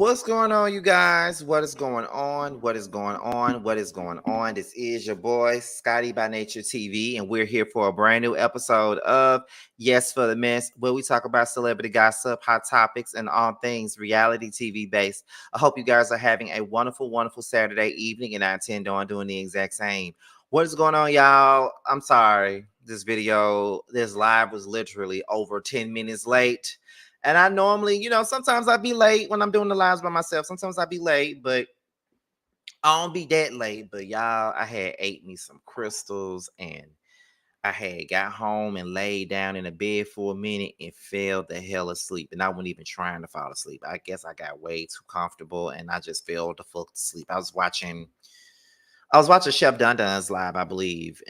What's going on, you guys? What is going on? What is going on? What is going on? This is your boy, Scotty by Nature TV, and we're here for a brand new episode of Yes for the Mess, where we talk about celebrity gossip, hot topics, and all things reality TV based. I hope you guys are having a wonderful, wonderful Saturday evening, and I intend on doing the exact same. What is going on, y'all? I'm sorry. This live was literally over 10 minutes late. And I normally, sometimes I be late when I'm doing the lives by myself. Sometimes I be late, but I don't be that late. But y'all, I had ate me some crystals and I had got home and laid down in a bed for a minute and fell the hell asleep. And I wasn't even trying to fall asleep. I guess I got way too comfortable and I just fell the fuck to sleep. I was watching Chef Dun Dun's live, I believe.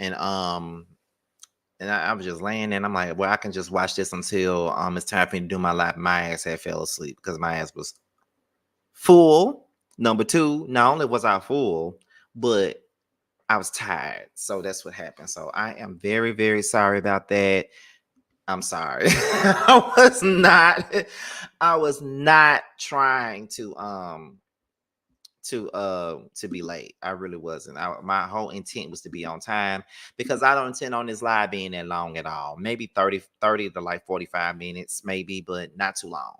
And I was just laying there and I'm like, well, I can just watch this until it's time for me to do my lap. My ass had fell asleep because my ass was full. Number two, not only was I full, but I was tired. So that's what happened. So I am very, very sorry about that. I'm sorry. I was not trying to be late. I really wasn't. My whole intent was to be on time because I don't intend on this live being that long at all. Maybe 30 to like 45 minutes, maybe, but not too long.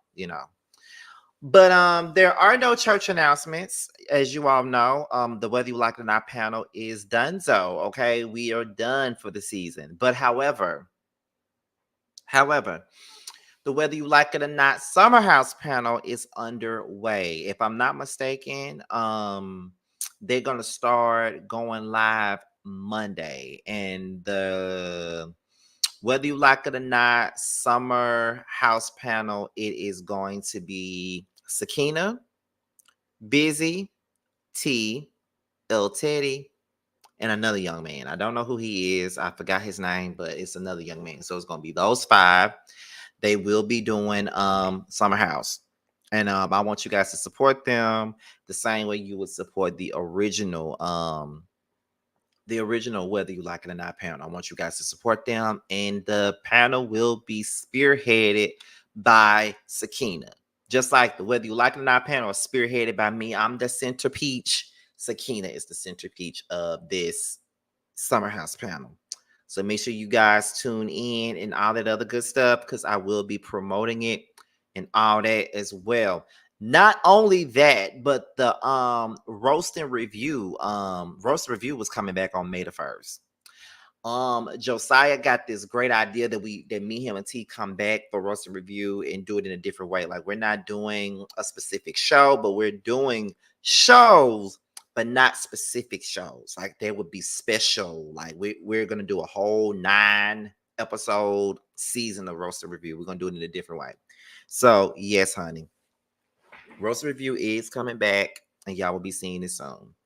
But there are no church announcements, as you all know. The Whether You Like It or Not panel is done. So okay, we are done for the season. But however, the Whether You Like It or Not Summer House panel is underway. If I'm not mistaken, they're gonna start going live Monday, and the Whether You Like It or Not Summer House panel, it is going to be Sakina, Busy, T, El Teddy, and another young man. I don't know who he is. I forgot his name, but it's another young man. So it's gonna be those five. They will be doing Summer House. And I want you guys to support them the same way you would support the original Whether You Like It or Not panel. I want you guys to support them. And the panel will be spearheaded by Sakina. Just like the Whether You Like It or Not panel is spearheaded by me. I'm the centerpiece. Sakina is the centerpiece of this Summer House panel. So make sure you guys tune in and all that other good stuff because I will be promoting it and all that as well. Not only that, but the roast review was coming back on May the 1st. Josiah got this great idea that me, him, and T come back for roast review and do it in a different way. Like we're not doing a specific show, but we're doing shows, but not specific shows. Like there would be special. Like we're gonna do a whole 9-episode season of roast review. We're gonna do it in a different way. So yes, honey, roast review is coming back, and y'all will be seeing it soon.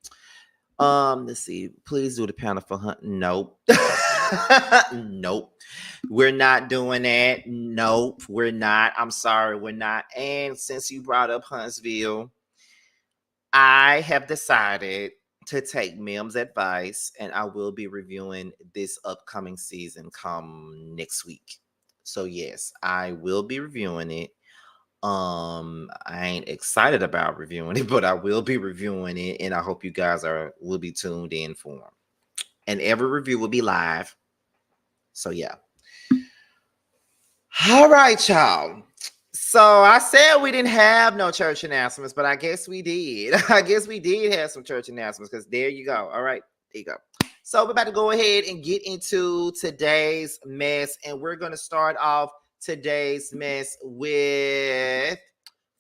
Let's see. Please do the panel for Hunt. Nope. Nope. We're not doing that. Nope. We're not. I'm sorry. We're not. And since you brought up Huntsville, I have decided to take Mim's advice, and I will be reviewing this upcoming season come next week. So yes, I will be reviewing it. I ain't excited about reviewing it, but I will be reviewing it, and I hope you guys will be tuned in for them. And every review will be live. So yeah. All right, y'all. So I said we didn't have no church announcements, but I guess we did. I guess we did have some church announcements because there you go. All right, there you go. So we're about to go ahead and get into today's mess, and we're going to start off today's mess with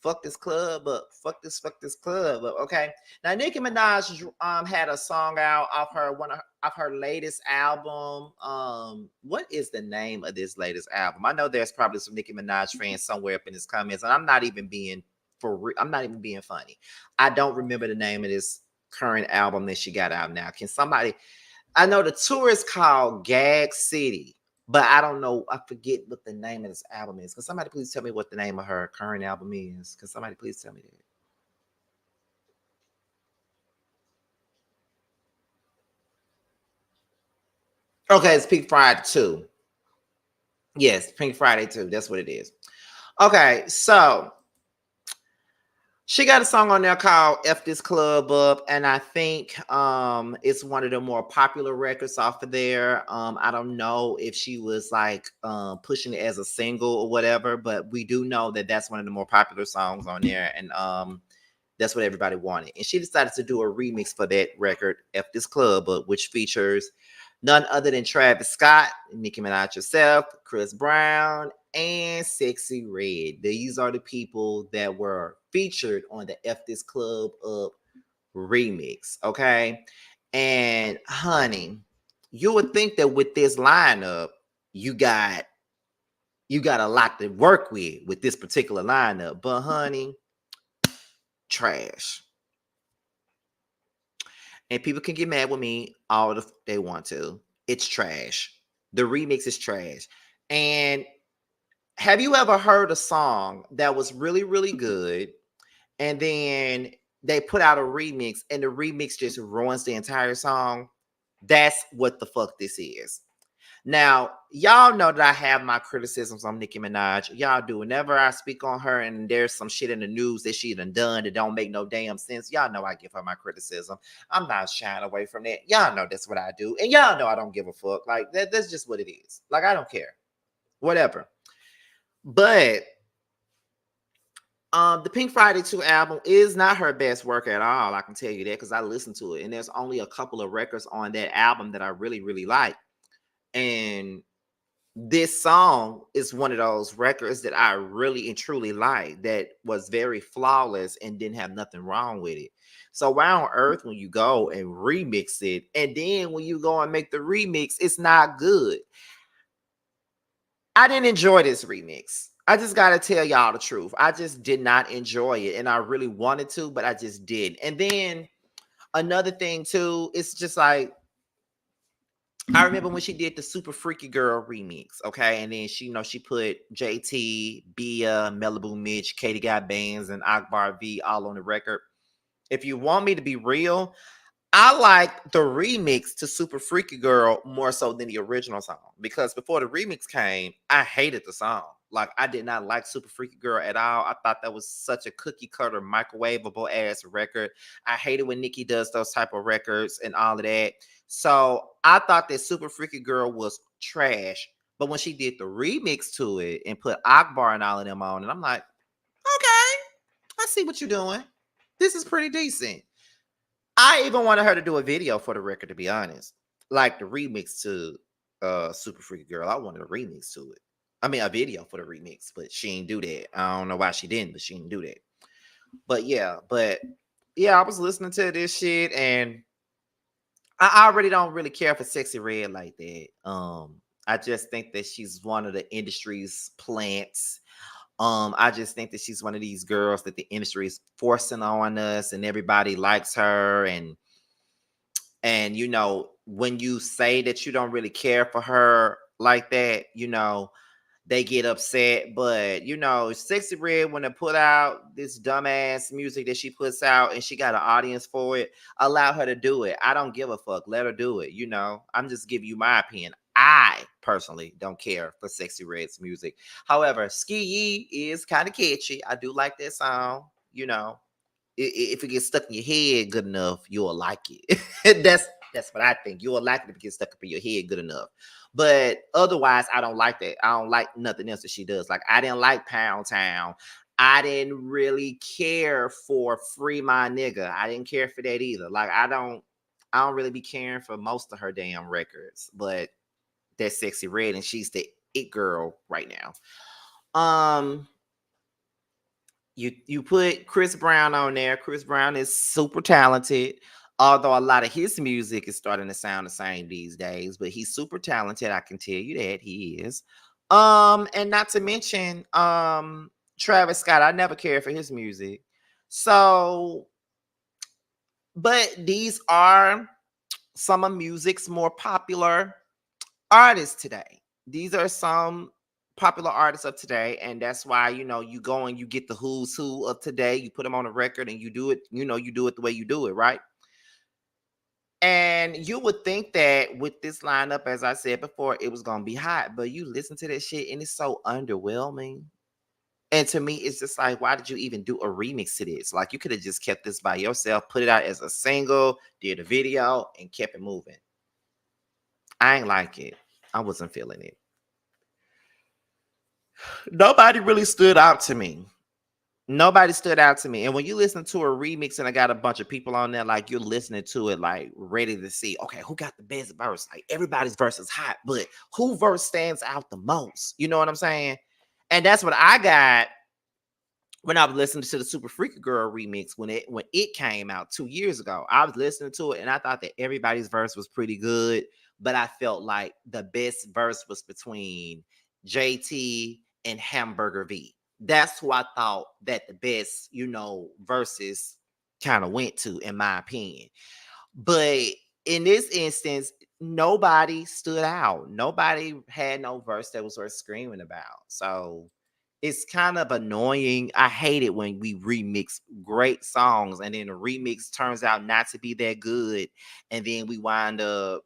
fuck this club up, fuck this club up. Okay, now Nicki Minaj had a song out off her latest album. What is the name of this latest album? I know there's probably some Nicki Minaj fans somewhere up in his comments, and I'm not even being funny. I don't remember the name of this current album that she got out now. Can somebody? I know the tour is called Gag City, but I don't know. I forget what the name of this album is. Can somebody please tell me what the name of her current album is? Can somebody please tell me that? Okay, it's Pink Friday 2. Yes, Pink Friday 2. That's what it is. Okay, so She got a song on there called F This Club Up, and I think it's one of the more popular records off of there. I don't know if she was like pushing it as a single or whatever, but we do know that that's one of the more popular songs on there, and that's what everybody wanted. And she decided to do a remix for that record, F This Club Up, which features none other than Travis Scott, Nicki Minaj herself, Chris Brown, and Sexy Red. These are the people that were featured on the F This Club Up remix. Okay. And honey, you would think that with this lineup, you got a lot to work with this particular lineup. But honey, trash. And people can get mad with me all they want to. It's trash. The remix is trash. And have you ever heard a song that was really, really good, and then they put out a remix, and the remix just ruins the entire song? That's what the fuck this is. Now, y'all know that I have my criticisms on Nicki Minaj. Y'all do. Whenever I speak on her and there's some shit in the news that she done that don't make no damn sense, y'all know I give her my criticism. I'm not shying away from that. Y'all know that's what I do. And y'all know I don't give a fuck. Like, that's just what it is. Like, I don't care. Whatever. But the Pink Friday 2 album is not her best work at all. I can tell you that because I listened to it. And there's only a couple of records on that album that I really, really like. And this song is one of those records that I really and truly like, that was very flawless and didn't have nothing wrong with it. So why on earth when you go and remix it, and then when you go and make the remix, it's not good? I didn't enjoy this remix. I just got to tell y'all the truth. I just did not enjoy it, and I really wanted to, but I just did. And then another thing too, it's just like, I remember when she did the Super Freaky Girl remix, okay? And then she put JT, Bia, Malibu Mitch, Katie Got Bands, and Akbar V all on the record. If you want me to be real, I like the remix to Super Freaky Girl more so than the original song, because before the remix came, I hated the song. Like, I did not like Super Freaky Girl at all. I thought that was such a cookie cutter, microwavable ass record. I hated when Nicki does those type of records and all of that. So I thought that Super Freaky Girl was trash. But when she did the remix to it and put Akbar and all of them on, and I'm like, okay, I see what you're doing. This is pretty decent. I even wanted her to do a video for the record, to be honest. Like the remix to Super Freaky Girl. I wanted a remix to it. I mean, a video for the remix, but she didn't do that. I don't know why she didn't, but she didn't do that. But yeah, I was listening to this shit, and I already don't really care for Sexy Red like that. I just think that she's one of the industry's plants. I just think that she's one of these girls that the industry is forcing on us, and everybody likes her. And when you say that you don't really care for her like that, they get upset. But Sexy Red, when they put out this dumbass music that she puts out and she got an audience for it, allow her to do it. I don't give a fuck. Let her do it. I'm just giving you my opinion. I personally don't care for Sexy Red's music. However, Ski Yee is kind of catchy. I do like that song. If it gets stuck in your head good enough, you'll like it. That's what I think. You'll like it if it gets stuck up in your head good enough. But otherwise, I don't like that. I don't like nothing else that she does. Like, I didn't like Pound Town. I didn't really care for Free My Nigga. I didn't care for that either. Like, I don't really be caring for most of her damn records. But that's Sexy Red, and she's the it girl right now. You put Chris Brown on there. Chris Brown is super talented, although a lot of his music is starting to sound the same these days. But he's super talented. I can tell you that he is. And not to mention Travis Scott. I never cared for his music. So, but these are some of music's more popular artists today. These are some popular artists of today, and that's why you go and you get the who's who of today. You put them on a record, and you do it. You do it the way you do it, right? And you would think that with this lineup, as I said before, it was gonna be hot, but you listen to that shit, and it's so underwhelming. And to me, it's just like, why did you even do a remix to this? Like, you could have just kept this by yourself, put it out as a single, did a video, and kept it moving. I ain't like it. I wasn't feeling it. Nobody really stood out to me. Nobody stood out to me. And when you listen to a remix and I got a bunch of people on there, like you're listening to it, like ready to see, okay, who got the best verse? Like everybody's verse is hot, but who verse stands out the most? You know what I'm saying? And that's what I got when I was listening to the Super Freaky Girl remix when it came out 2 years ago. I was listening to it and I thought that everybody's verse was pretty good, but I felt like the best verse was between JT and Hamburger V. That's who I thought that the best, verses kind of went to, in my opinion. But in this instance, nobody stood out. Nobody had no verse that was worth screaming about. So it's kind of annoying. I hate it when we remix great songs and then the remix turns out not to be that good. And then we wind up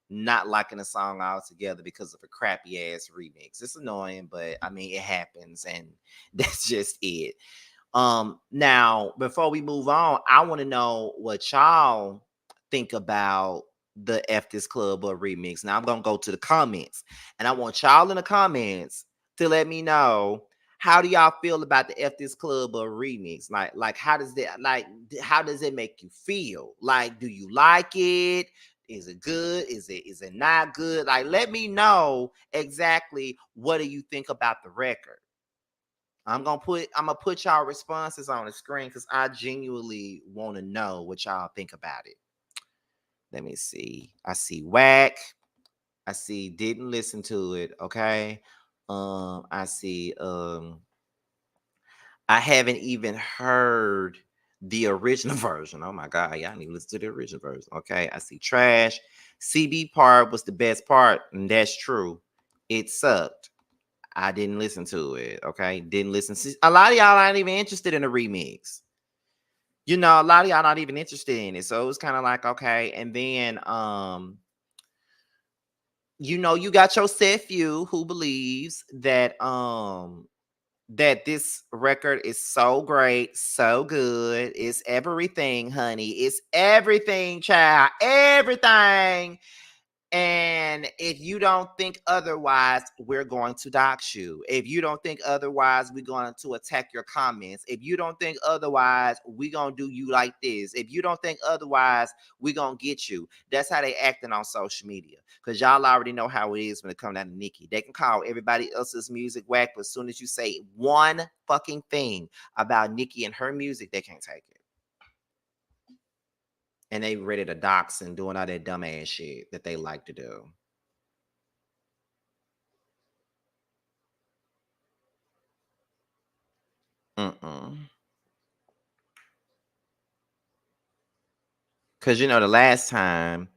not liking the song altogether because of a crappy ass remix. It's annoying, but I mean, it happens and that's just it. Now before we move on, I want to know what y'all think about the F This Club or remix. Now I'm gonna go to the comments, and I want y'all in the comments to let me know, how do y'all feel about the F This Club or remix? Like how does it make you feel? Like, do you like it? Is it good? Is it not good? Like, let me know exactly what do you think about the record. I'm gonna put y'all responses on the screen because I genuinely want to know what y'all think about it. Let me see. I see whack. I see didn't listen to it. Okay. I see I haven't even heard the original version. Oh my god, y'all need to listen to the original version. Okay. I see trash. CB part was the best part, and that's true. It sucked. I didn't listen to it. Okay. Didn't listen. See, a lot of y'all aren't even interested in the remix. A lot of y'all not even interested in it. So it was kind of like, okay. And then you got your set few who believes that this record is so great, so good. It's everything, honey. It's everything, child. Everything. And if you don't think otherwise, we're going to dox you. If you don't think otherwise, we're going to attack your comments. If you don't think otherwise, we're going to do you like this. If you don't think otherwise, we're going to get you. That's how they acting on social media. Because y'all already know how it is when it comes down to Nicki. They can call everybody else's music whack, but as soon as you say one fucking thing about Nicki and her music, they can't take it. And they ready to dox and doing all that dumbass shit that they like to do. Mm-mm. Cause the last time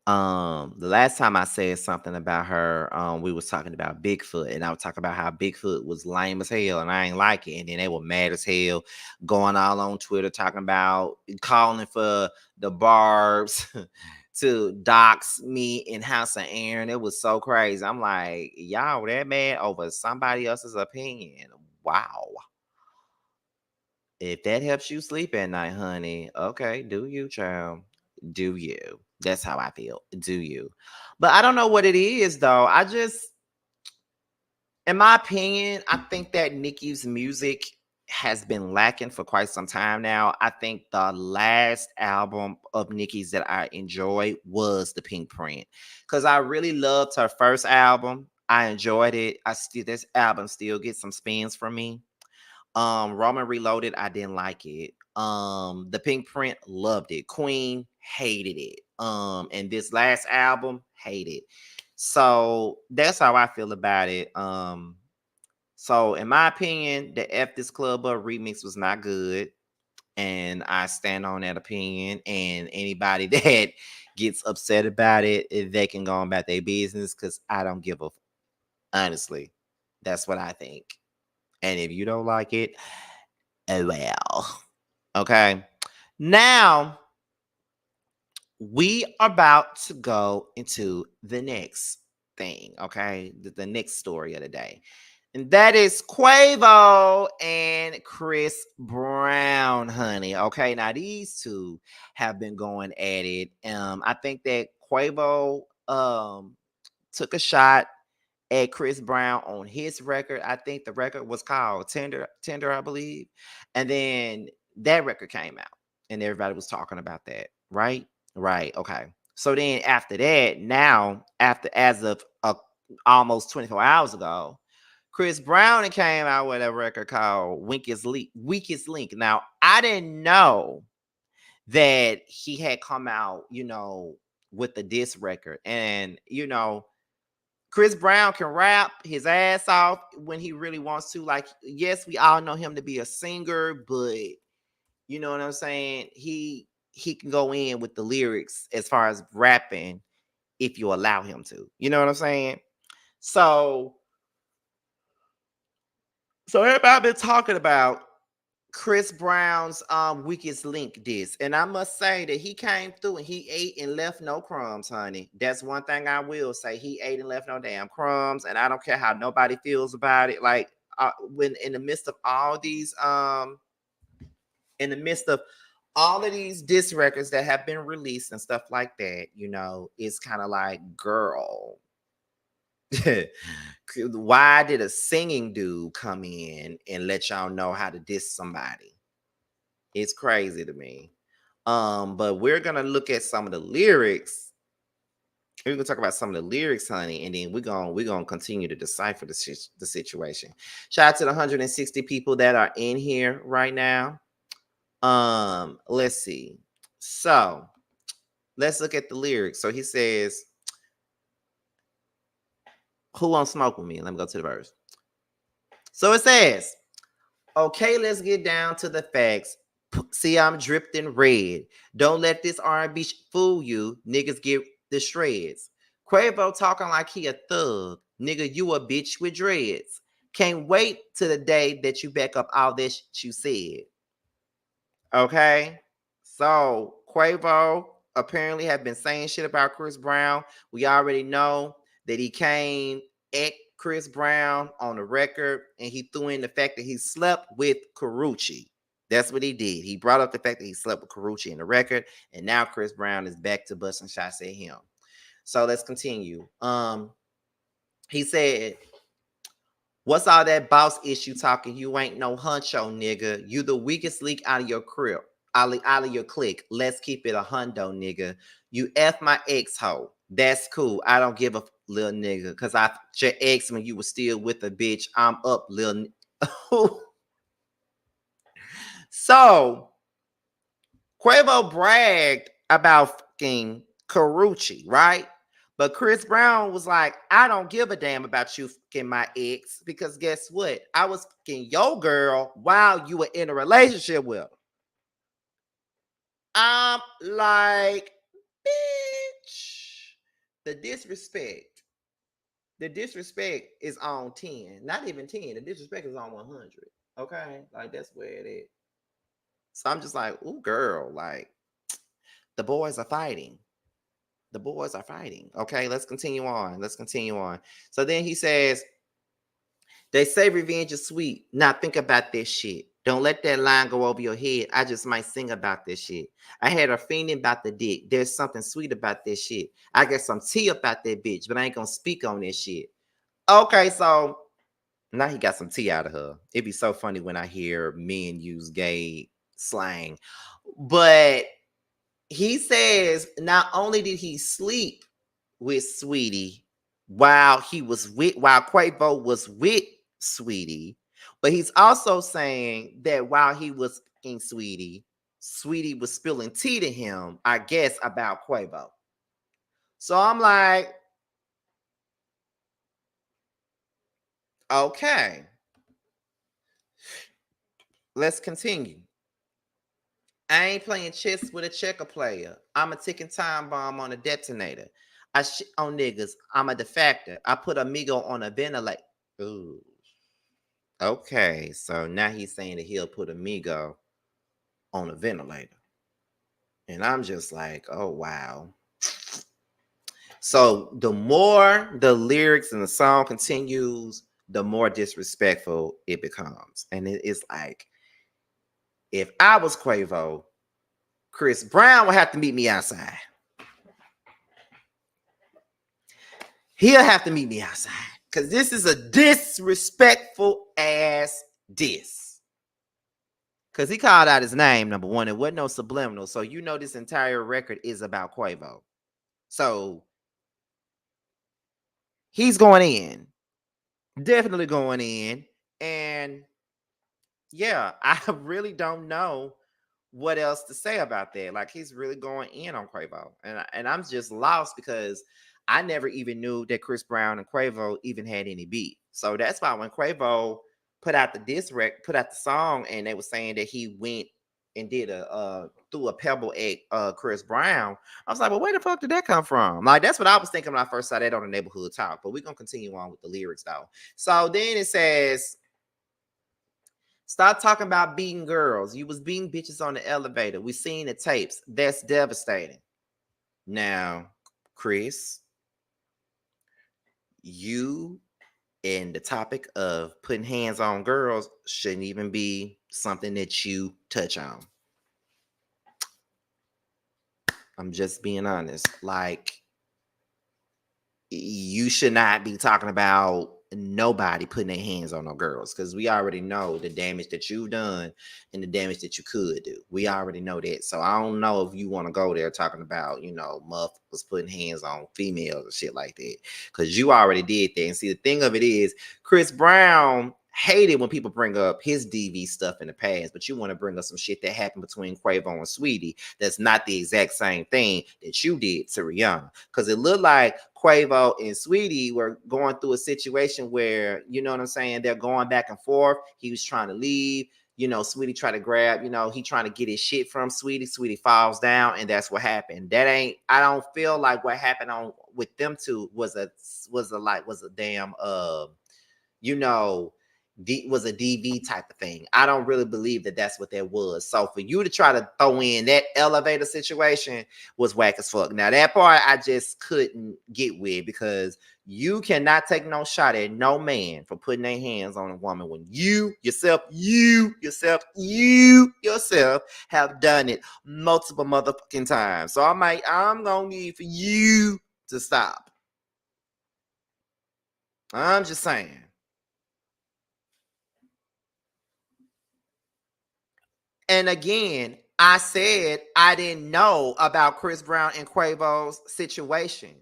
I said something about her, we was talking about Bigfoot, and I was talking about how Bigfoot was lame as hell, and I ain't like it. And then they were mad as hell, going all on Twitter talking about calling for the Barbs to dox me in House of Aaron. It was so crazy. I'm like, y'all were that mad over somebody else's opinion. Wow. If that helps you sleep at night, honey, okay, do you, child? Do you? That's how I feel. Do you? But I don't know what it is, though. In my opinion, I think that Nicki's music has been lacking for quite some time now. I think the last album of Nicki's that I enjoyed was The Pink Print, because I really loved her first album. I enjoyed it. This album still gets some spins from me. Roman Reloaded, I didn't like it. The Pink Print, loved it. Queen, hated it. And this last album, hated. So that's how I feel about it. So in my opinion, the F This Club Up remix was not good. And I stand on that opinion. And anybody that gets upset about it, they can go on about their business, because I don't give a honestly. That's what I think. And if you don't like it, oh well. Okay. Now we are about to go into the next thing. Okay. The next story of the day. And that is Quavo and Chris Brown, honey. Okay, now these two have been going at it. I think that Quavo took a shot at Chris Brown on his record. I think the record was called Tender, I believe. And then that record came out and everybody was talking about that, right? Right. Okay. So then after that, now after as of almost 24 hours ago, Chris Brown came out with a record called Weakest Link. Now, I didn't know that he had come out, with the diss record. And, Chris Brown can rap his ass off when he really wants to. Like, yes, we all know him to be a singer, but you know what I'm saying? He can go in with the lyrics as far as rapping if you allow him to. You know what I'm saying? So everybody been talking about Chris Brown's Weakest Link diss. And I must say that he came through and he ate and left no crumbs, honey. That's one thing I will say. He ate and left no damn crumbs. And I don't care how nobody feels about it. Like when in the midst of all these in the midst of all of these diss records that have been released and stuff like that, it's kind of like, girl, why did a singing dude come in and let y'all know how to diss somebody? It's crazy to me. But we're gonna look at some of the lyrics. We're gonna talk about some of the lyrics, honey, and then we're gonna continue to decipher the situation. Shout out to the 160 people that are in here right now. Let's see. So let's look at the lyrics. So he says, "Who won't smoke with me?" Let me go to the verse. So it says, "Okay, let's get down to the facts. See, I'm drifting red. Don't let this R&B fool you. Niggas get the shreds. Quavo talking like he a thug. Nigga, you a bitch with dreads. Can't wait to the day that you back up all this you said." Okay? So, Quavo apparently have been saying shit about Chris Brown. We already know that he came at Chris Brown on the record and he threw in the fact that he slept with Karuchi. That's what he did. He brought up the fact that he slept with Karuchi in the record, and now Chris Brown is back to busting shots at him. So let's continue. He said, "What's all that boss issue talking? You ain't no huncho, nigga. You the weakest leak out of your crib, out of your clique. Let's keep it a hundo, nigga. You F my ex hoe. That's cool. I don't give a little nigga. Cause I your ex when you was still with a bitch. I'm up, little." So Quavo bragged about fucking Karuchi, right? But Chris Brown was like, "I don't give a damn about you fucking my ex because guess what? I was fucking your girl while you were in a relationship with her." I'm like, bitch. The disrespect. The disrespect is on 10. Not even 10. The disrespect is on 100. Okay? Like, that's where it is. So I'm just like, ooh, girl, like, the boys are fighting. The boys are fighting. Okay, let's continue on. Let's continue on. So then he says, "They say revenge is sweet. Now think about this shit. Don't let that line go over your head. I just might sing about this shit. I had a fiending about the dick. There's something sweet about this shit. I got some tea about that bitch, but I ain't gonna speak on this shit." Okay, so now he got some tea out of her. It'd be so funny when I hear men use gay slang. But he says not only did he sleep with Saweetie while Quavo was with Saweetie, but he's also saying that while he was fucking Saweetie was spilling tea to him, I guess, about Quavo. So I'm like, okay, let's continue. "I ain't playing chess with a checker player. I'm a ticking time bomb on a detonator. I shit on niggas. I'm a defactor. I put Amigo on a ventilator." Ooh. Okay, so now he's saying that he'll put Amigo on a ventilator. And I'm just like, oh, wow. So the more the lyrics and the song continues, the more disrespectful it becomes. And it's like, if I was Quavo, Chris Brown would have to meet me outside. He'll have to meet me outside. Because this is a disrespectful ass diss. Because he called out his name, number one. It wasn't no subliminal. So you know this entire record is about Quavo. So he's going in. Definitely going in. And yeah, I really don't know what else to say about that. Like, he's really going in on Quavo. And I'm just lost because I never even knew that Chris Brown and Quavo even had any beef. So that's why when Quavo put out the diss record, put out the song, and they were saying that he went and did threw a pebble at Chris Brown, I was like, well, where the fuck did that come from? Like, that's what I was thinking when I first saw that on the Neighborhood Talk. But we're gonna continue on with the lyrics though. So then it says, stop talking about beating girls. You was beating bitches on the elevator. We seen the tapes. That's devastating. Now, Chris, you and the topic of putting hands on girls shouldn't even be something that you touch on. I'm just being honest. Like, you should not be talking about nobody putting their hands on no girls, because we already know the damage that you've done and the damage that you could do. We already know that. So I don't know if you want to go there talking about, Muff was putting hands on females or shit like that, because you already did that. And see, the thing of it is, Chris Brown hated when people bring up his DV stuff in the past, but you want to bring up some shit that happened between Quavo and Saweetie that's not the exact same thing that you did to Rihanna. Because it looked like Quavo and Saweetie were going through a situation where, you know what I'm saying, they're going back and forth. He was trying to leave. Saweetie tried to grab, he trying to get his shit from Saweetie. Saweetie falls down, and that's what happened. I don't feel like what happened with them two was a damn was a DV type of thing. I don't really believe that that's what that was. So for you to try to throw in that elevator situation was whack as fuck. Now that part I just couldn't get with, because you cannot take no shot at no man for putting their hands on a woman when you yourself have done it multiple motherfucking times. So I'm gonna need for you to stop. I'm just saying. And again, I said I didn't know about Chris Brown and Quavo's situation.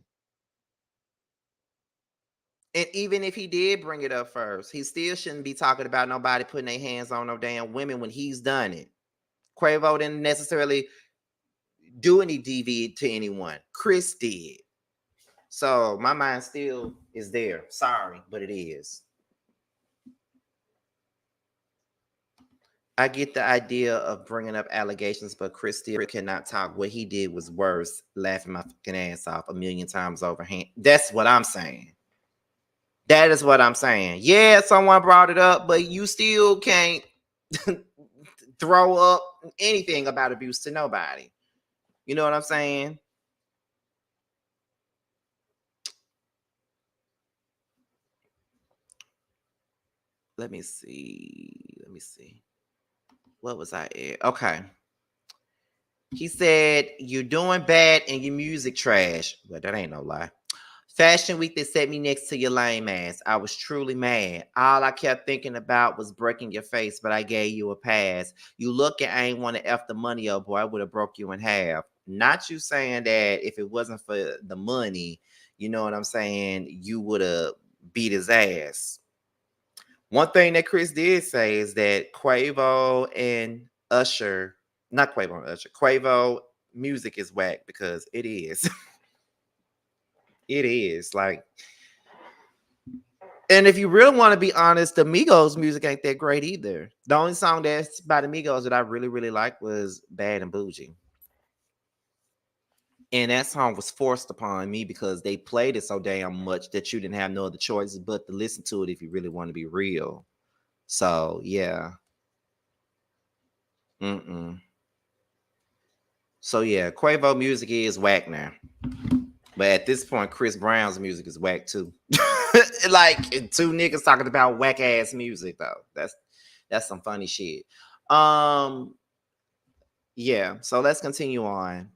And even if he did bring it up first, he still shouldn't be talking about nobody putting their hands on no damn women when he's done it. Quavo didn't necessarily do any DV to anyone. Chris did. So my mind still is there. Sorry, but it is. I get the idea of bringing up allegations, but Chris still cannot talk. What he did was worse. Laughing my fucking ass off a million times over. That's what I'm saying. That is what I'm saying. Yeah, someone brought it up, but you still can't throw up anything about abuse to nobody. You know what I'm saying? Let me see. What was I at? Okay. He said, you're doing bad and your music trash. Well, that ain't no lie. Fashion Week, they set me next to your lame ass. I was truly mad. All I kept thinking about was breaking your face, but I gave you a pass. You look and I ain't want to F the money up, boy. I would have broke you in half. Not you saying that if it wasn't for the money, you know what I'm saying, you would have beat his ass. One thing that Chris did say is that Quavo and Usher, not Quavo and Usher, Quavo music is whack, because it is. It is. Like, and if you really want to be honest, the Migos music ain't that great either. The only song that's by the Migos that I really, really liked was Bad and Bougie. And that song was forced upon me because they played it so damn much that you didn't have no other choice but to listen to it if you really want to be real. So, yeah. So, yeah, Quavo music is whack now. But at this point, Chris Brown's music is whack too. Like two niggas talking about whack ass music though. That's some funny shit. Um, yeah. So let's continue on.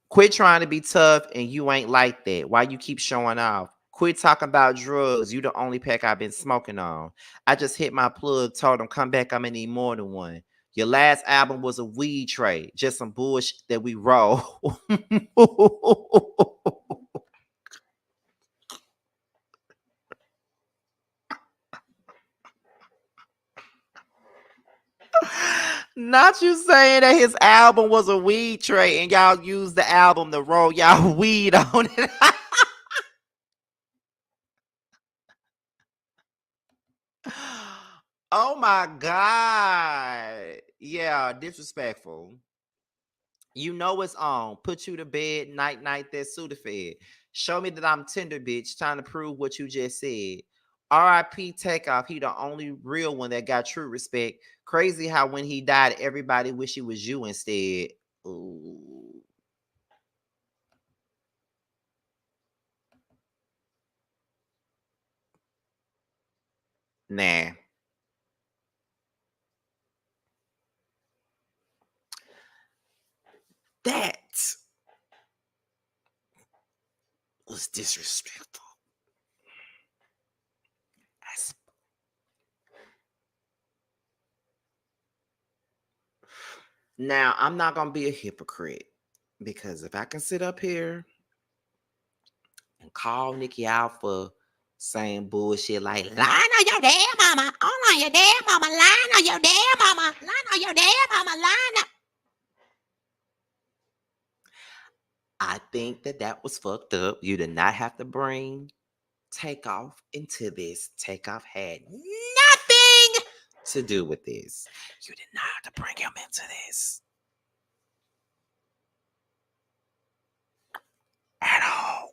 Quit trying to be tough and you ain't like that. Why you keep showing off? Quit talking about drugs. You the only pack I've been smoking on. I just hit my plug, told him come back, I'm gonna need more than one. Your last album was a weed trade, just some bullshit that we roll. Not you saying that his album was a weed tray and y'all used the album to roll y'all weed on it. Oh my God. Yeah, disrespectful. You know it's on. Put you to bed, night, night, that Sudafed. Show me that I'm tender, bitch, trying to prove what you just said. RIP Takeoff, he the only real one that got true respect. Crazy how when he died, everybody wish it was you instead. Ooh. Nah. That was disrespectful. Now, I'm not going to be a hypocrite because if I can sit up here and call Nicki out for saying bullshit like lying on your damn mama, on your damn mama, lying on your damn mama, lying on your damn mama, lying on. I think that that was fucked up. You did not have to bring Takeoff into this. Takeoff had nothing to do with this. You did not have to bring him into this at all.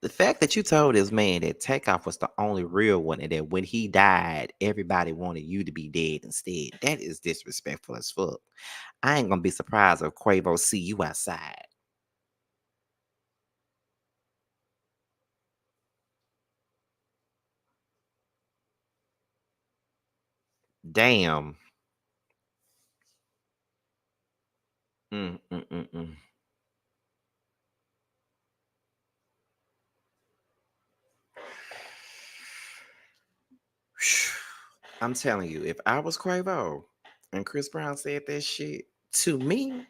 The fact that you told this man that Takeoff was the only real one and that when he died, everybody wanted you to be dead instead, that is disrespectful as fuck. I ain't gonna be surprised if Quavo see you outside. Damn. Mm, mm, mm, mm. I'm telling you, if I was Quavo and Chris Brown said that shit to me,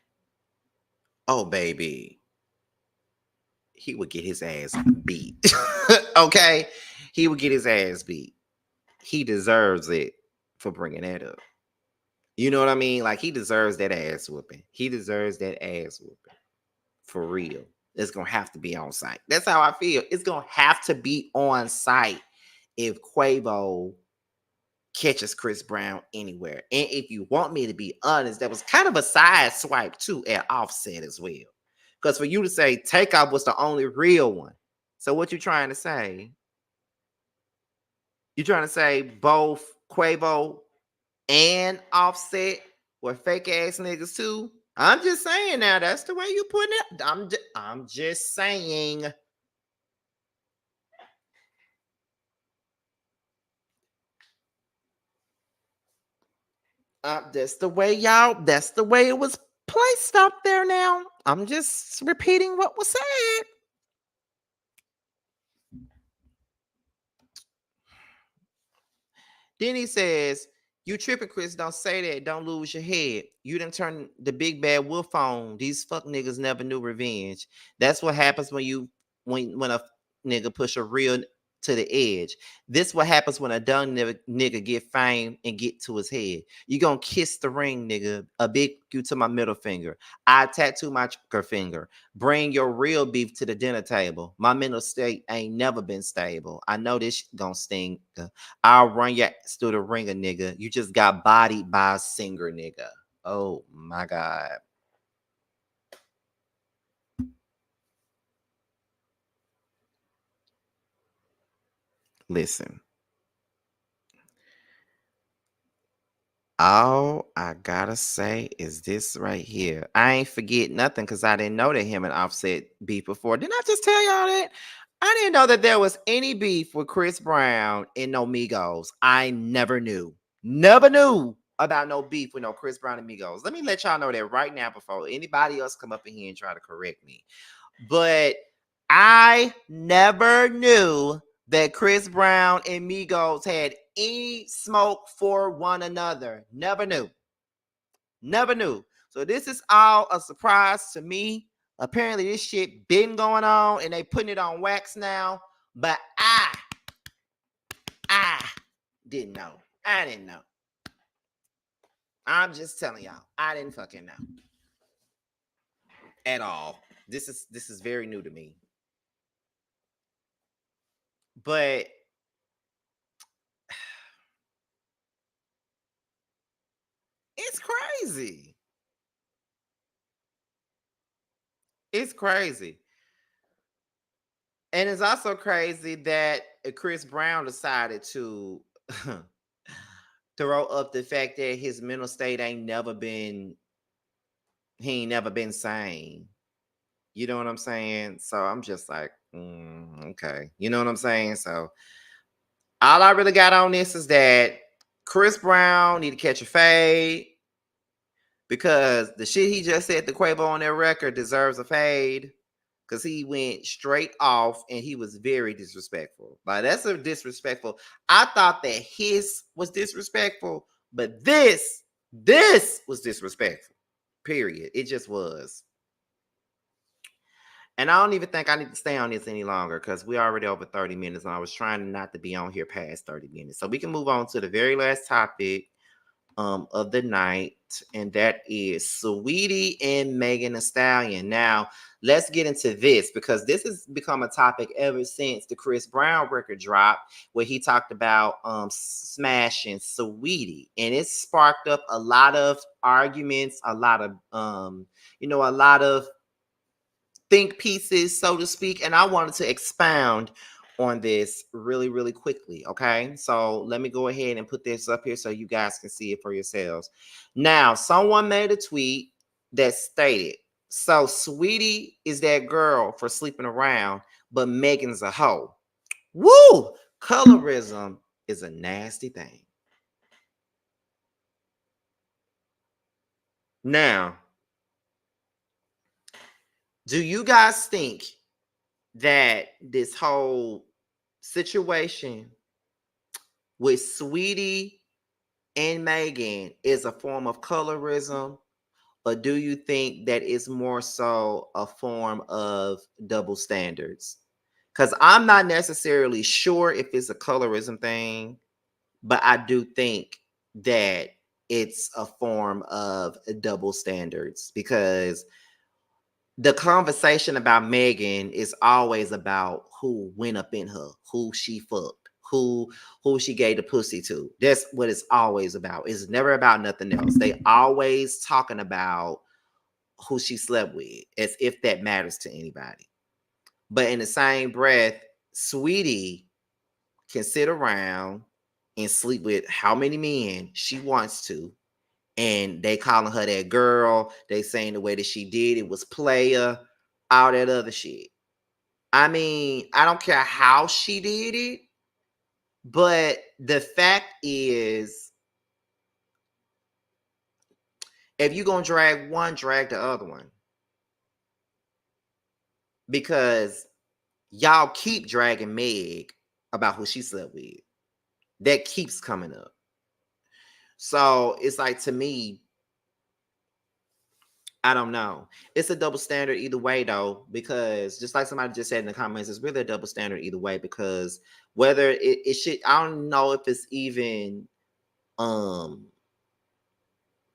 oh baby, he would get his ass beat. Okay? He would get his ass beat. He deserves it for bringing that up. You know what I mean? Like he deserves that ass whooping. He deserves that ass whooping. For real. It's gonna have to be on site. That's how I feel. It's gonna have to be on site if Quavo catches Chris Brown anywhere. And if you want me to be honest, that was kind of a side swipe too at Offset as well. Because for you to say Takeoff was the only real one. So what you trying to say? You trying to say both Quavo and Offset were fake ass niggas too? I'm just saying now. That's the way you put it. I'm just saying. That's the way y'all. That's the way it was placed up there. Now I'm just repeating what was said. Then he says, "You tripping, Chris? Don't say that. Don't lose your head. You didn't turn the big bad wolf on. These fuck niggas never knew revenge. That's what happens when you when a nigga push a real to the edge. This what happens when a dumb nigga get fame and get to his head. You gonna kiss the ring, nigga. A big you to my middle finger. I tattoo my trigger finger. Bring your real beef to the dinner table. My mental state ain't never been stable. I know this shit gonna sting. I'll run your ass through the ringer, nigga. You just got bodied by a singer, nigga. Oh my God. Listen, All I gotta say is this right here. I ain't forget nothing because I didn't know that him and Offset beef before. Didn't I just tell y'all that? I didn't know that there was any beef with Chris Brown and no Migos. I never knew. Never knew about no beef with no Chris Brown and Migos. Let me let y'all know that right now before anybody else come up in here and try to correct me. But I never knew that Chris Brown and Migos had any smoke for one another. Never knew. Never knew. So this is all a surprise to me. Apparently this shit been going on and they putting it on wax now. But I didn't know. I didn't know. I'm just telling y'all. I didn't fucking know. At all. This is very new to me. But it's crazy. It's crazy. And it's also crazy that Chris Brown decided to throw up the fact that his mental state he ain't never been sane. You know what I'm saying? So I'm just like, okay. You know what I'm saying? So all I really got on this is that Chris Brown need to catch a fade because the shit he just said to Quavo on their record deserves a fade. Because he went straight off and he was very disrespectful. Like, that's a disrespectful. I thought that his was disrespectful, but this was disrespectful. Period. It just was. And I don't even think I need to stay on this any longer because we're already over 30 minutes and I was trying not to be on here past 30 minutes. So we can move on to the very last topic of the night, and that is Saweetie and Megan Thee Stallion. Now, let's get into this because this has become a topic ever since the Chris Brown record dropped, where he talked about smashing Saweetie, and it sparked up a lot of arguments, a lot of a lot of think pieces, so to speak, and I wanted to expound on this really, really quickly. Okay, so let me go ahead and put this up here so you guys can see it for yourselves. Now, someone made a tweet that stated, so Saweetie is that girl for sleeping around, but Megan's a hoe. Woo! Colorism is a nasty thing. Now, do you guys think that this whole situation with Saweetie and Megan is a form of colorism, or do you think that it's more so a form of double standards? Because I'm not necessarily sure if it's a colorism thing, but I do think that it's a form of double standards because the conversation about Megan is always about who went up in her, who she fucked, who she gave the pussy to. That's what it's always about. It's never about nothing else. They always talking about who she slept with, as if that matters to anybody. But in the same breath, Sweetie can sit around and sleep with how many men she wants to, and they calling her that girl. They saying the way that she did it was player, all that other shit. I mean, I don't care how she did it, but the fact is, if you're gonna drag one, drag the other one. Because y'all keep dragging Meg about who she slept with. That keeps coming up. So it's like, to me, I don't know. It's a double standard either way, though, because just like somebody just said in the comments, it's really a double standard either way. Because whether it should, I don't know if it's even, I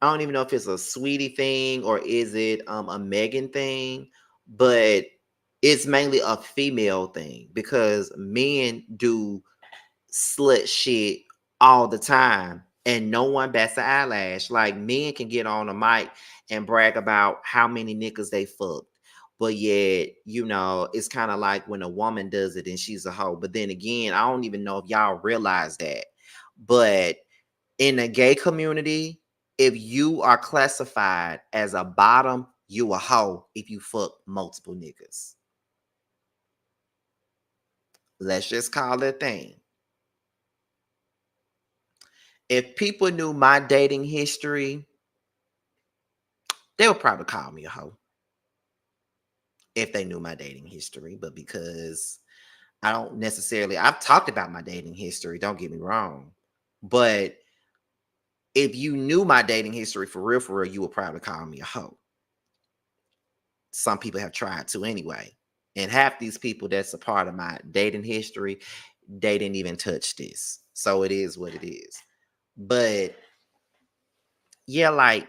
don't even know if it's a Sweetie thing or is it a Megan thing, but it's mainly a female thing because men do slut shit all the time and no one bats an eyelash. Like, men can get on a mic and brag about how many niggas they fucked, but yet, it's kind of like when a woman does it and she's a hoe. But then again, I don't even know if y'all realize that, but in the gay community, If you are classified as a bottom, you a hoe if you fuck multiple niggas. Let's just call it a thing. If people knew my dating history, they would probably call me a hoe. If they knew my dating history, but because I don't necessarily, I've talked about my dating history, don't get me wrong. But if you knew my dating history for real, you would probably call me a hoe. Some people have tried to anyway. And half these people that's a part of my dating history, they didn't even touch this. So it is what it is. But yeah, like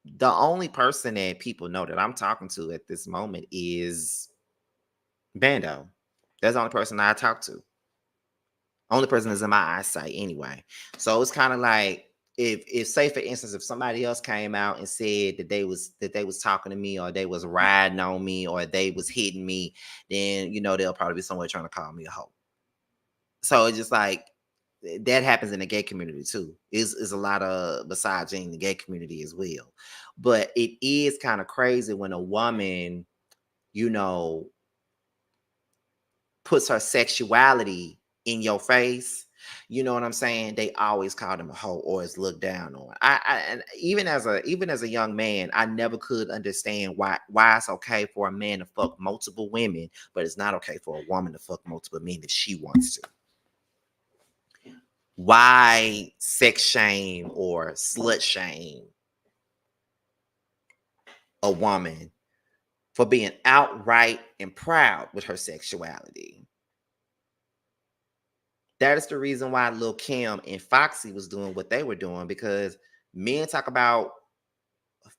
the only person that people know that I'm talking to at this moment is Bando. That's the only person I talk to. Only person that's in my eyesight anyway. So it's kind of like if say for instance, if somebody else came out and said that they was talking to me or they was riding on me or they was hitting me, then they'll probably be somewhere trying to call me a hoe. So it's just like that happens in the gay community too. Is a lot of misogyny in the gay community as well. But it is kind of crazy when a woman, you know, puts her sexuality in your face. You know what I'm saying? They always call them a hoe or it's looked down on. And even as a young man, I never could understand why it's okay for a man to fuck multiple women, but it's not okay for a woman to fuck multiple men if she wants to. Why sex shame or slut shame a woman for being outright and proud with her sexuality? That is the reason why Lil Kim and Foxy was doing what they were doing, because men talk about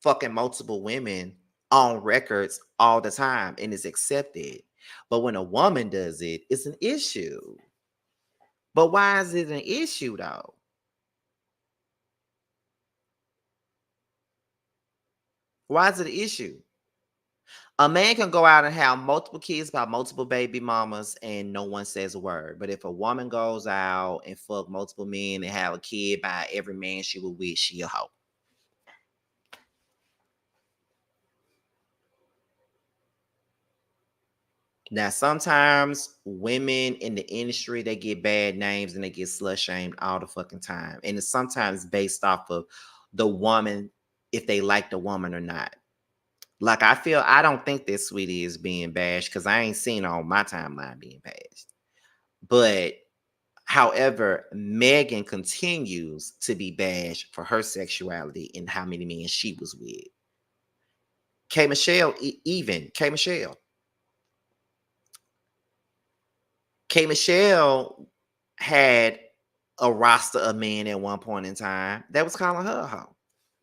fucking multiple women on records all the time and it's accepted. But when a woman does it, it's an issue. But why is it an issue though? Why is it an issue? A man can go out and have multiple kids by multiple baby mamas and no one says a word. But if a woman goes out and fuck multiple men and have a kid by every man she was with, she a hoe. Now, sometimes women in the industry, they get bad names and they get slut shamed all the fucking time. And it's sometimes based off of the woman, if they like the woman or not. Like, I don't think that Sweetie is being bashed because I ain't seen her on my timeline being bashed. But however, Megan continues to be bashed for her sexuality and how many men she was with. K Michelle, even K Michelle. K Michelle had a roster of men at one point in time that was calling her a hoe.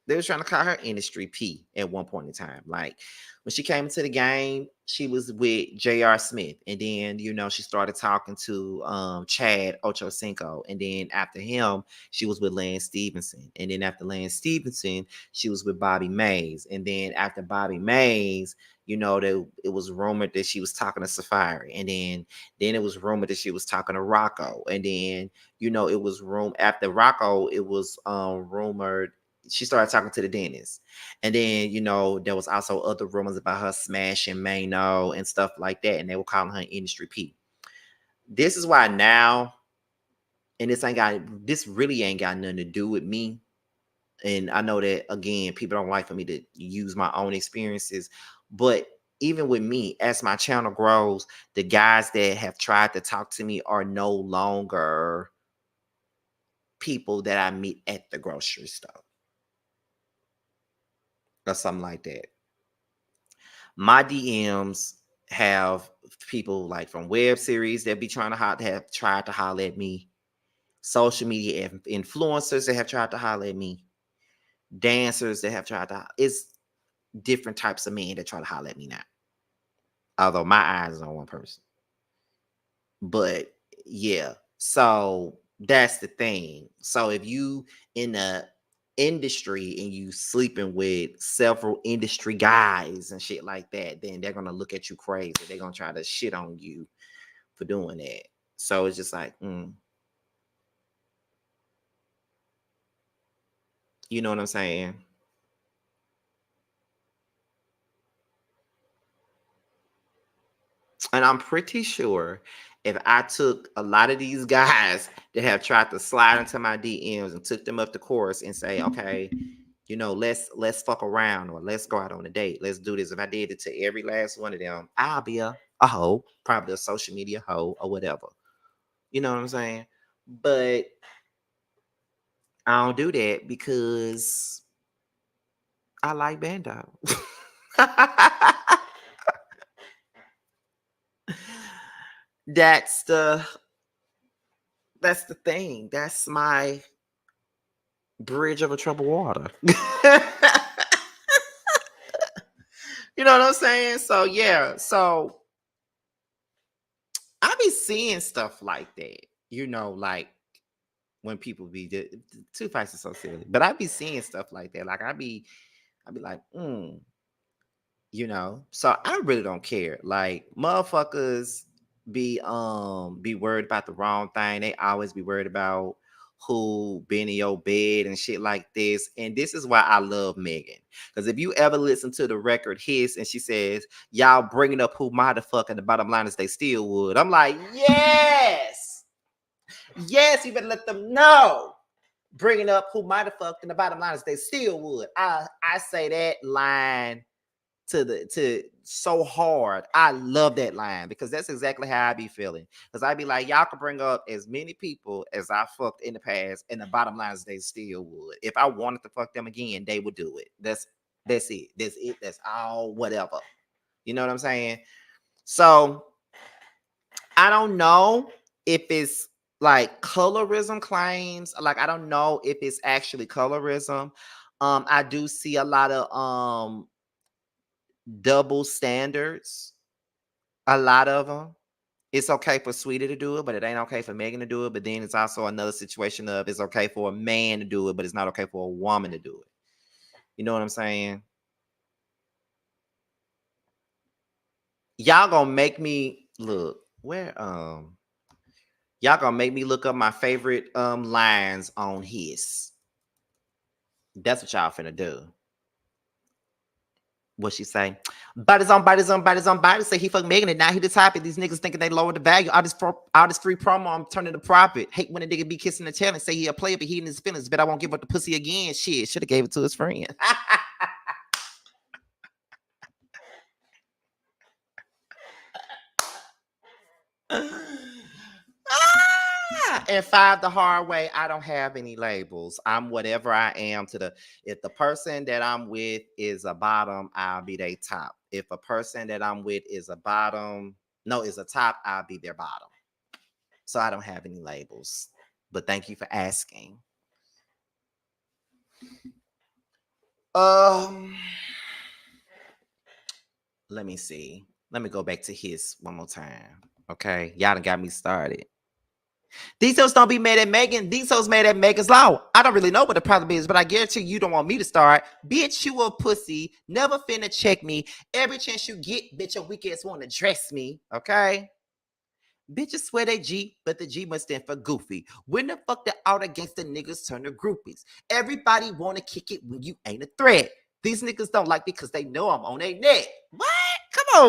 They was trying to call her industry P at one point in time. Like when she came into the game, she was with J.R. Smith. And then, she started talking to Chad Ochocinco. And then after him, she was with Lance Stevenson. And then after Lance Stevenson, she was with Bobby Mays. And then after Bobby Mays, it was rumored that she was talking to Safari. And then it was rumored that she was talking to Rocco. And then, it was after Rocco, it was rumored she started talking to the dentist. And then, there was also other rumors about her smashing Mano and stuff like that. And they were calling her industry P. This is why now, and this really ain't got nothing to do with me. And I know that again, people don't like for me to use my own experiences, but even with me, as my channel grows, the guys that have tried to talk to me are no longer people that I meet at the grocery store or something like that. My DMs have people like from web series that be trying to have tried to holler at me, social media influencers that have tried to holler at me, dancers that have tried to. It's different types of men that try to holler at me now. Although my eyes is on one person, but yeah. So that's the thing. So if you in the industry and you sleeping with several industry guys and shit like that, then they're gonna look at you crazy. They're gonna try to shit on you for doing that. So it's just like, You know what I'm saying? And I'm pretty sure if I took a lot of these guys that have tried to slide into my DMs and took them up the course and say, okay, let's fuck around or let's go out on a date. Let's do this. If I did it to every last one of them, I'll be a hoe, probably a social media hoe or whatever. You know what I'm saying? But I don't do that because I like Bando. that's the that's the thing. That's my bridge over troubled water. You know what I'm saying? So yeah, so I be seeing stuff like that. Like when people be two fights are so silly, but I be seeing stuff like that. Like I be like, So I really don't care. Like motherfuckers be worried about the wrong thing. They always be worried about who been in your bed and shit like this. And this is why I love Megan. Because if you ever listen to the record His and she says, y'all bringing up who might have fuck, and the bottom line is they still would. I'm like, yes. Yes, you better let them know. Bringing up who might have fucked, and the bottom line is they still would. I say that line to so hard. I love that line because that's exactly how I be feeling. Because I be like, y'all can bring up as many people as I fucked in the past, and the bottom line is they still would. If I wanted to fuck them again, they would do it. That's it. That's it. That's all. Whatever. You know what I'm saying? So I don't know if it's like colorism claims. Like I don't know if it's actually colorism. I do see a lot of double standards. A lot of them. It's okay for Sweetie to do it, but it ain't okay for Megan to do it. But then it's also another situation of it's okay for a man to do it, but it's not okay for a woman to do it. You know what I'm saying? Y'all gonna make me look where y'all gonna make me look up my favorite lines on His. That's what y'all finna do. What she say? Bodies on bodies on bodies on bodies. Say he fuck Megan and now he the topic. These niggas thinking they lower the value. All this free promo, I'm turning to profit. Hate when a nigga be kissing the tail and say he a player, but he in his feelings. Bet I won't give up the pussy again. Shit, should have gave it to his friend. And 5 the hard way. I don't have any labels. I'm whatever I am to the. If the person that I'm with is a bottom, I'll be their top. If a person that I'm with is a bottom, no, is a top, I'll be their bottom. So I don't have any labels. But thank you for asking. Um, let me see. Let me go back to His one more time. Okay, y'all done got me started. These hoes don't be mad at Megan. These hoes mad at Megan's Law. I don't really know what the problem is, but I guarantee you don't want me to start. Bitch, you a pussy. Never finna check me. Every chance you get, bitch, your weak ass want to dress me. Okay? Bitches swear they G, but the G must stand for goofy. When the fuck they out against the niggas turn to groupies? Everybody wanna kick it when you ain't a threat. These niggas don't like me because they know I'm on their neck. What? Come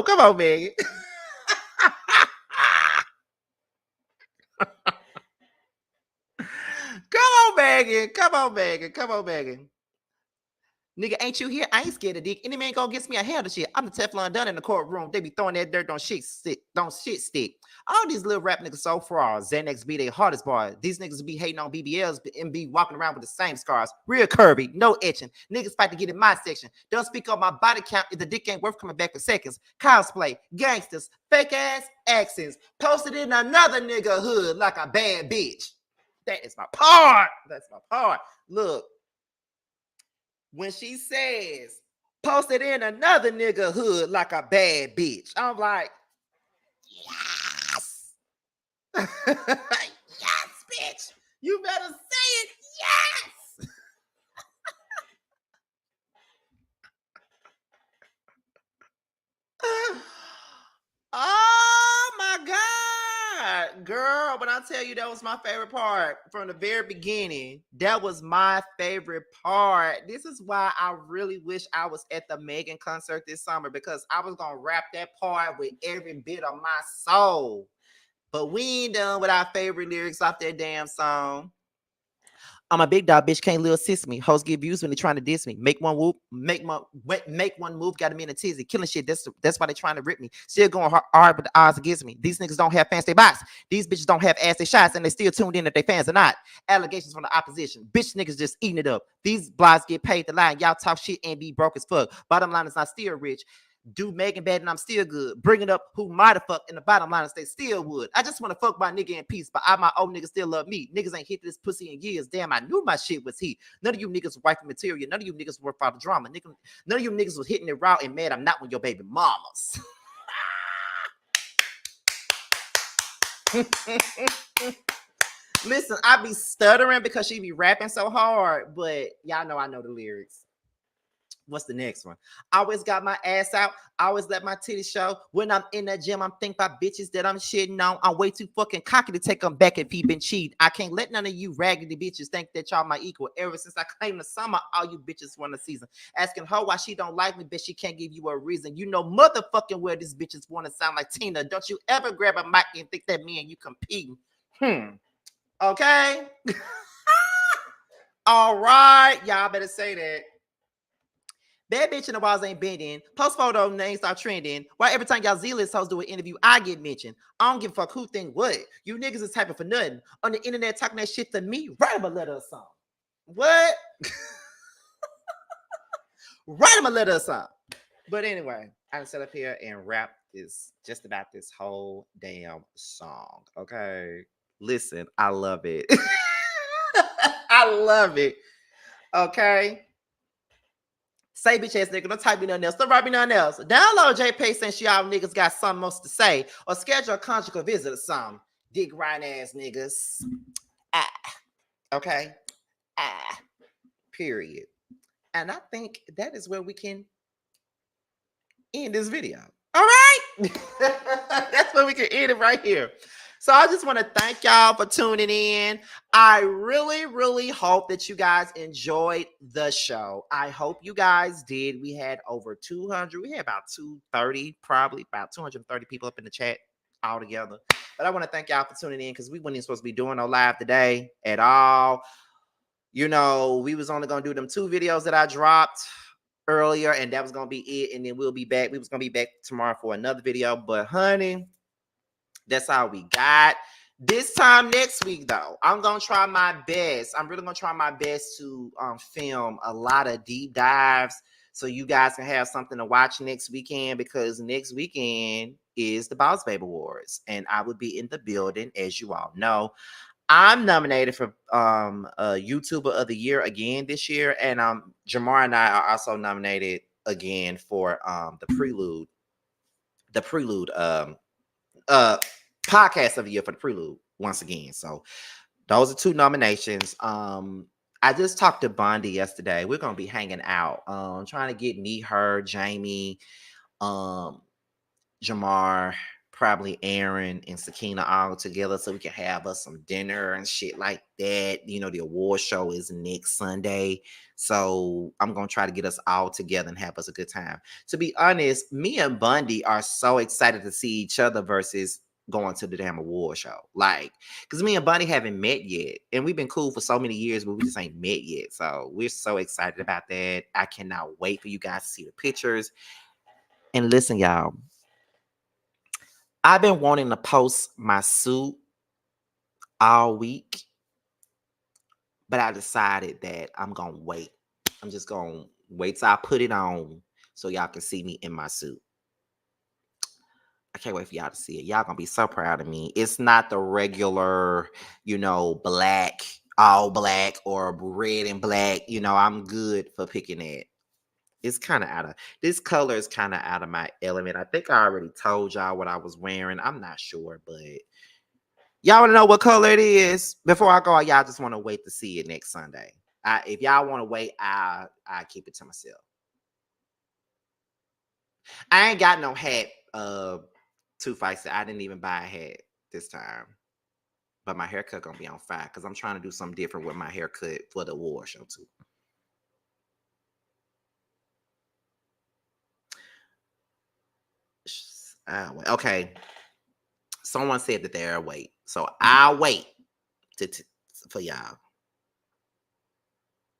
on, Megan. Come on, Megan. Come on, Megan. Nigga, ain't you here? I ain't scared of dick. Any man gonna get me a hell of shit. I'm the Teflon done in the courtroom. They be throwing that dirt on shit stick. Don't shit stick. All these little rap niggas so frauds. Xanax be their hardest bar. These niggas be hating on BBLs and be walking around with the same scars. Real curvy, no etching. Niggas fight to get in my section. Don't speak on my body count if the dick ain't worth coming back for seconds. Cosplay, gangsters, fake ass accents. Posted in another nigga hood like a bad bitch. That is my part. That's my part. Look. When she says, posted in another nigga hood like a bad bitch, I'm like, yes. Yes, bitch. You better say it. Yes. Oh my God, girl, but I tell you, that was my favorite part from the very beginning. That was my favorite part. This is why I really wish I was at the Megan concert this summer, because I was gonna rap that part with every bit of my soul. But we ain't done with our favorite lyrics off that damn song. I'm a big dog, bitch. Can't little assist me. Hoes get views when they trying to diss me. Make one whoop, make one move. Got me in a tizzy, killing shit. That's why they trying to rip me. Still going hard, but the odds against me. These niggas don't have fans they box. These bitches don't have ass they shots, and they still tuned in if they fans or not. Allegations from the opposition. Bitch niggas just eating it up. These blogs get paid to lie. And y'all talk shit and be broke as fuck. Bottom line is, I still rich. Do Megan bad and I'm still good. Bringing up who might have fucked in the bottom line is they still would. I just want to fuck my nigga in peace, but my old niggas still love me. Niggas ain't hit this pussy in years. Damn, I knew my shit was heat. None of you niggas wifey material. None of you niggas worth all the drama. None of you niggas was hitting it raw and mad I'm not one of your baby mamas. Listen, I be stuttering because she be rapping so hard, but y'all know I know the lyrics. What's the next one? Always got my ass out. Always let my titties show. When I'm in the gym, I'm thinking about bitches that I'm shitting on. I'm way too fucking cocky to take them back if he been cheating. I can't let none of you raggedy bitches think that y'all my equal. Ever since I claimed the summer, all you bitches want a season. Asking her why she don't like me, but she can't give you a reason. You know motherfucking well these bitches want to sound like Tina. Don't you ever grab a mic and think that me and you competing. Okay? All right. Y'all better say that. Bad bitch in the walls ain't bending. Post photo names start trending. Why every time y'all zealous hoes do an interview, I get mentioned. I don't give a fuck who think what. You niggas is typing for nothing. On the internet talking that shit to me, write them a letter or something. What? Write them a letter or something. But anyway, I set up here and rap this just about this whole damn song. Okay. Listen, I love it. I love it. Okay. Say bitch ass nigga, don't type me nothing else. Don't write me nothing else. Download JP since y'all niggas got something else to say. Or schedule a conjugal visit or something. Dick riding ass niggas. Ah. Okay? Ah. Period. And I think that is where we can end this video. All right? That's where we can end it right here. So I just want to thank y'all for tuning in. I really, really hope that you guys enjoyed the show. I hope you guys did. We had over 200. We had about 230, probably about 230 people up in the chat all together. But I want to thank y'all for tuning in because we weren't even supposed to be doing no live today at all. You know, we was only going to do them 2 videos that I dropped earlier, and that was going to be it. And then we'll be back. We was going to be back tomorrow for another video. But honey, that's all we got. This time next week, though, I'm going to try my best. I'm really going to try my best to film a lot of deep dives so you guys can have something to watch next weekend, because next weekend is the Boss Baby Awards, and I will be in the building, as you all know. I'm nominated for YouTuber of the Year again this year, and Jamar and I are also nominated again for the Prelude podcast of the year for the Prelude once again. So those are 2 nominations. I just talked to Bondi yesterday. We're gonna be hanging out, trying to get me, her, Jamie, Jamar, probably Aaron and Sakina all together so we can have us some dinner and shit like that. You know, the award show is next Sunday. So I'm going to try to get us all together and have us a good time. To be honest, me and Bundy are so excited to see each other versus going to the damn award show. Like, because me and Bundy haven't met yet. And we've been cool for so many years, but we just ain't met yet. So we're so excited about that. I cannot wait for you guys to see the pictures. And listen, y'all, I've been wanting to post my suit all week, but I decided that I'm going to wait. I'm just going to wait till I put it on so y'all can see me in my suit. I can't wait for y'all to see it. Y'all going to be so proud of me. It's not the regular, you know, black, all black or red and black. You know, I'm good for picking that. It's kind of this color is kind of out of my element. I think I already told y'all what I was wearing. I'm not sure, but y'all want to know what color it is? Before I go, y'all just want to wait to see it next Sunday. If y'all want to wait, I keep it to myself. I ain't got no hat. 2 fights. I didn't even buy a hat. this time. But my haircut gonna be on fire because I'm trying to do something different with my haircut for the award show too. Okay. Someone said that they'll wait. So I'll wait for y'all.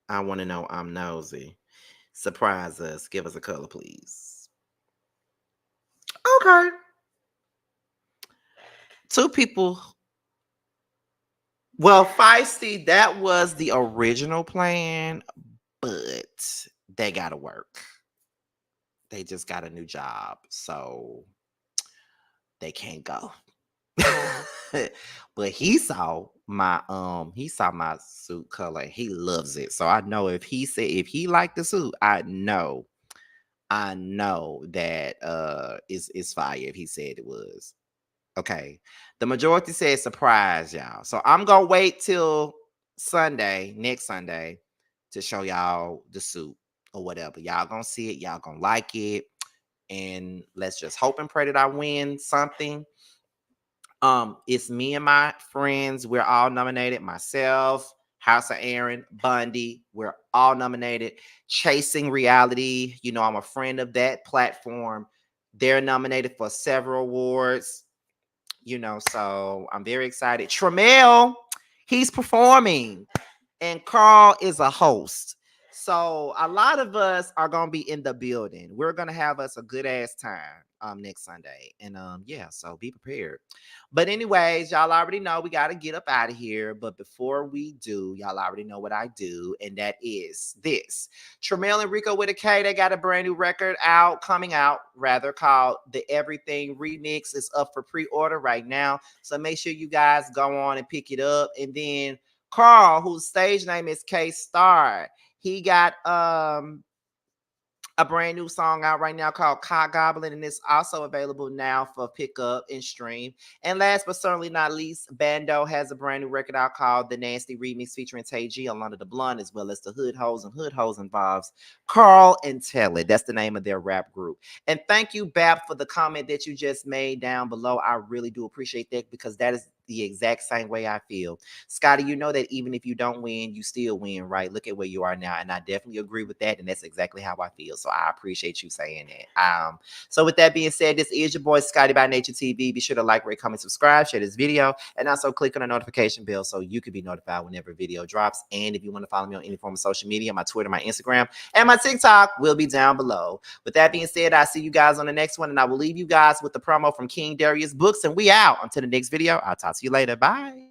I want to know. I'm nosy. Surprise us. Give us a color, please. Okay. Two people. Well, Feisty, that was the original plan, but they got to work. They just got a new job, so they can't go. But he saw my suit color. He loves it. So I know if he liked the suit, I know that it's fire if he said it was. Okay. The majority said surprise, y'all. So I'm gonna wait till next Sunday, to show y'all the suit or whatever. Y'all gonna see it, y'all gonna like it. And let's just hope and pray that I win something. It's me and my friends. We're all nominated. Myself, House of Aaron, Bundy. We're all nominated. Chasing Reality. You know, I'm a friend of that platform. They're nominated for several awards. You know, so I'm very excited. Tramel, he's performing. And Carl is a host. So a lot of us are going to be in the building. We're going to have us a good ass time next Sunday. And yeah, so be prepared. But anyways, y'all already know we got to get up out of here. But before we do, y'all already know what I do. And that is this. Tramel and Rico with a K, they got a brand new record coming out, called The Everything Remix. It's up for pre-order right now. So make sure you guys go on and pick it up. And then Carl, whose stage name is K-Star, he got a brand new song out right now called Cock Goblin, and it's also available now for pickup and stream. And last but certainly not least, Bando has a brand new record out called The Nasty Remix featuring Tay G, Alana the Blunt, as well as the Hood Hoes, and Hood Hoes involves Carl and Tell It. That's the name of their rap group. And thank you, Bap, for the comment that you just made down below. I really do appreciate that, because that is the exact same way I feel. Scotty, you know that even if you don't win, you still win, right? Look at where you are now. And I definitely agree with that. And that's exactly how I feel. So I appreciate you saying that. So with that being said, this is your boy Scotty by Nature TV. Be sure to like, rate, comment, subscribe, share this video, and also click on the notification bell so you can be notified whenever a video drops. And if you want to follow me on any form of social media, my Twitter, my Instagram, and my TikTok will be down below. With that being said, I'll see you guys on the next one, and I will leave you guys with the promo from King Darius Books, and we out. Until the next video, I'll talk to you later. Bye.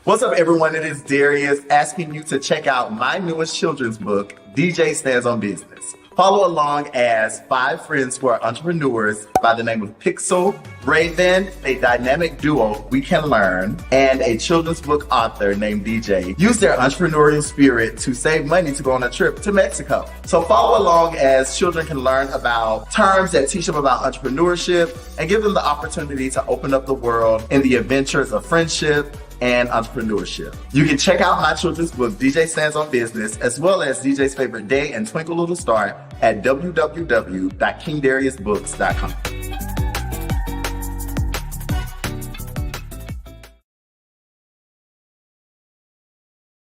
What's up, everyone? It is Darius asking you to check out my newest children's book, DJ Stands on Business. Follow along as 5 friends who are entrepreneurs by the name of Pixel, Raven, a dynamic duo we can learn, and a children's book author named DJ use their entrepreneurial spirit to save money to go on a trip to Mexico. So follow along as children can learn about terms that teach them about entrepreneurship and give them the opportunity to open up the world in the adventures of friendship and entrepreneurship. You can check out my children's book, DJ Stands on Business, as well as DJ's Favorite Day and Twinkle Little Star at www.kingdariusbooks.com.